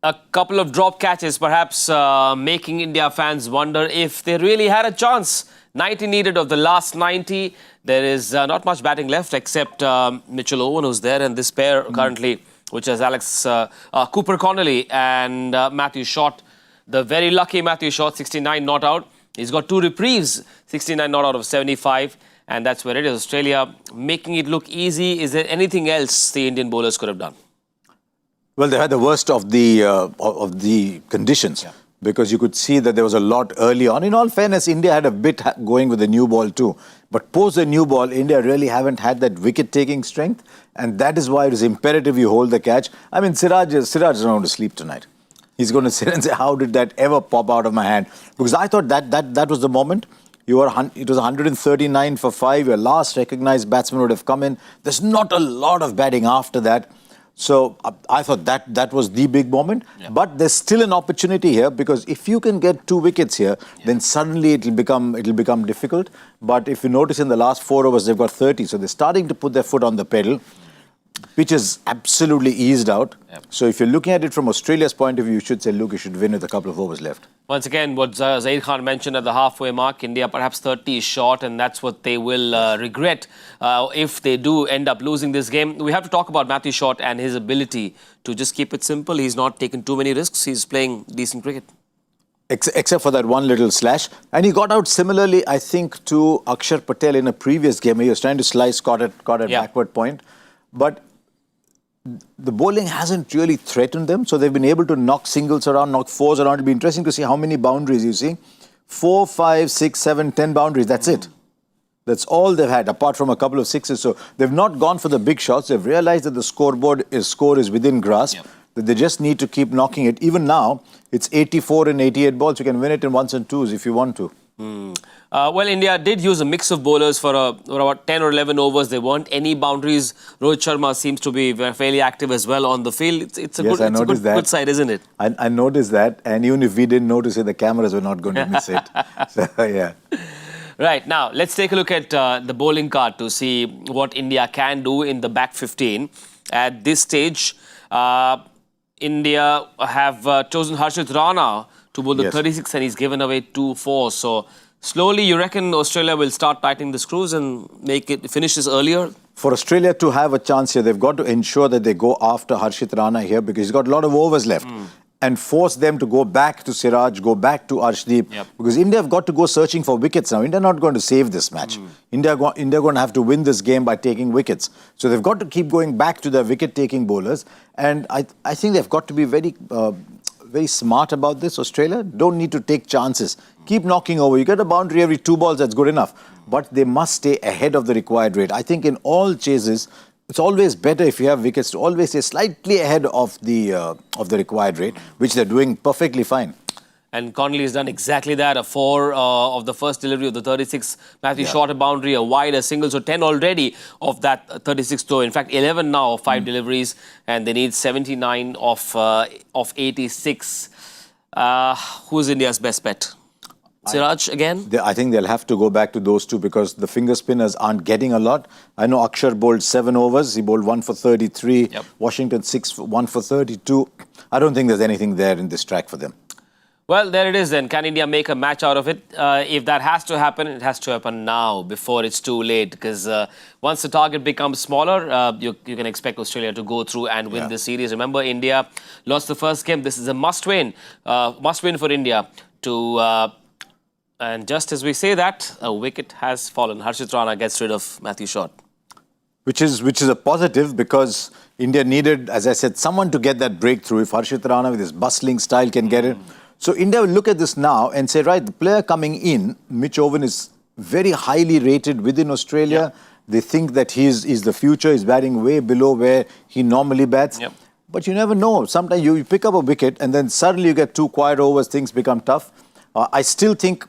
A couple of drop catches, perhaps making India fans wonder if they really had a chance. 90 needed of the last 90. There is not much batting left except Mitchell Owen, who's there, and this pair currently, which is Alex Cooper Connolly and Matthew Short. The very lucky Matthew Short, 69 not out. He's got 2 reprieves, 69 not out of 75. And that's where it is. Australia making it look easy. Is there anything else the Indian bowlers could have done? Well, they had the worst of the conditions, because you could see that there was a lot early on. In all fairness, India had a bit going with the new ball too. But post the new ball, India really haven't had that wicket-taking strength. And that is why it is imperative you hold the catch. I mean, Siraj is not going to sleep tonight. He's going to sit and say, how did that ever pop out of my hand? Because I thought that was the moment. It was 139 for 5. Your last recognised batsman would have come in. There's not a lot of batting after that. So I thought that was the big moment. Yeah. But there's still an opportunity here, because if you can get 2 wickets here, then suddenly it'll become difficult. But if you notice, in the last 4 overs, they've got 30. So they're starting to put their foot on the pedal. Pitch is absolutely eased out. Yep. So if you're looking at it from Australia's point of view, you should say, look, you should win with a couple of overs left. Once again, what Zaid Khan mentioned at the halfway mark, India perhaps 30 is short, and that's what they will regret if they do end up losing this game. We have to talk about Matthew Short and his ability to just keep it simple. He's not taken too many risks. He's playing decent cricket. Except for that one little slash. And he got out similarly, I think, to Akshar Patel in a previous game. He was trying to slice, caught at backward point. But the bowling hasn't really threatened them. So they've been able to knock singles around, knock 4s around. It'll be interesting to see how many boundaries you see. 4, 5, 6, 7, 10 boundaries. That's it. That's all they've had, apart from a couple of 6s. So they've not gone for the big shots. They've realized that the score is within grasp. Yep. That they just need to keep knocking it. Even now, it's 84 and 88 balls. You can win it in 1s and 2s if you want to. Well, India did use a mix of bowlers for about 10 or 11 overs. There weren't any boundaries. Rohit Sharma seems to be fairly active as well on the field. It's a good side, isn't it? I noticed that. And even if we didn't notice it, the cameras were not going to miss it. So, yeah. Right, now let's take a look at the bowling card to see what India can do in the back 15. At this stage, India have chosen Harshit Rana to bowl the 36, and he's given away 2 4. So slowly, you reckon Australia will start tightening the screws and finish this earlier? For Australia to have a chance here, they've got to ensure that they go after Harshit Rana here, because he's got a lot of overs left. And force them to go back to Siraj, go back to Arshdeep. Yep. Because India have got to go searching for wickets now. India are not going to save this match. India are going to have to win this game by taking wickets. So they've got to keep going back to their wicket-taking bowlers. And I think they've got to be very smart about this. Australia don't need to take chances. Keep knocking over. You get a boundary every 2 balls, that's good enough. But they must stay ahead of the required rate. I think in all chases, it's always better if you have wickets to always stay slightly ahead of the required rate, which they're doing perfectly fine. And Connolly has done exactly that. A 4 of the first delivery of the 36. Matthew Short a boundary, a wide, a single. So 10 already of that 36 throw. In fact, 11 now of 5 deliveries. And they need 79 of 86. Who's India's best bet? Siraj again? I think they'll have to go back to those 2, because the finger spinners aren't getting a lot. I know Akshar bowled 7 overs. He bowled 1 for 33. Yep. Washington 1 for 32. I don't think there's anything there in this track for them. Well, there it is then. Can India make a match out of it? If that has to happen, it has to happen now, before it's too late. Because once the target becomes smaller, you can expect Australia to go through and win the series. Remember, India lost the first game. This is a must-win. Must-win for India to... and just as we say that, a wicket has fallen. Harshit Rana gets rid of Matthew Short. Which is a positive, because India needed, as I said, someone to get that breakthrough. If Harshit Rana with his bustling style can get it. So India will look at this now and say, right, the player coming in, Mitch Owen, is very highly rated within Australia. They think that he's the future. He's batting way below where he normally bats. But you never know. Sometimes you pick up a wicket and then suddenly you get 2 quiet overs, things become tough. I still think,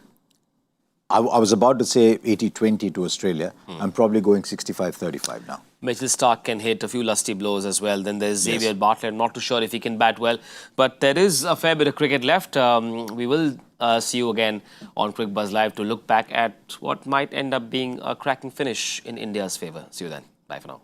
I was about to say 80-20 to Australia. I'm probably going 65-35 now. Mitchell Starc can hit a few lusty blows as well. Then there's Xavier Bartlett. I'm not too sure if he can bat well. But there is a fair bit of cricket left. We will see you again on Quick Buzz Live to look back at what might end up being a cracking finish in India's favour. See you then. Bye for now.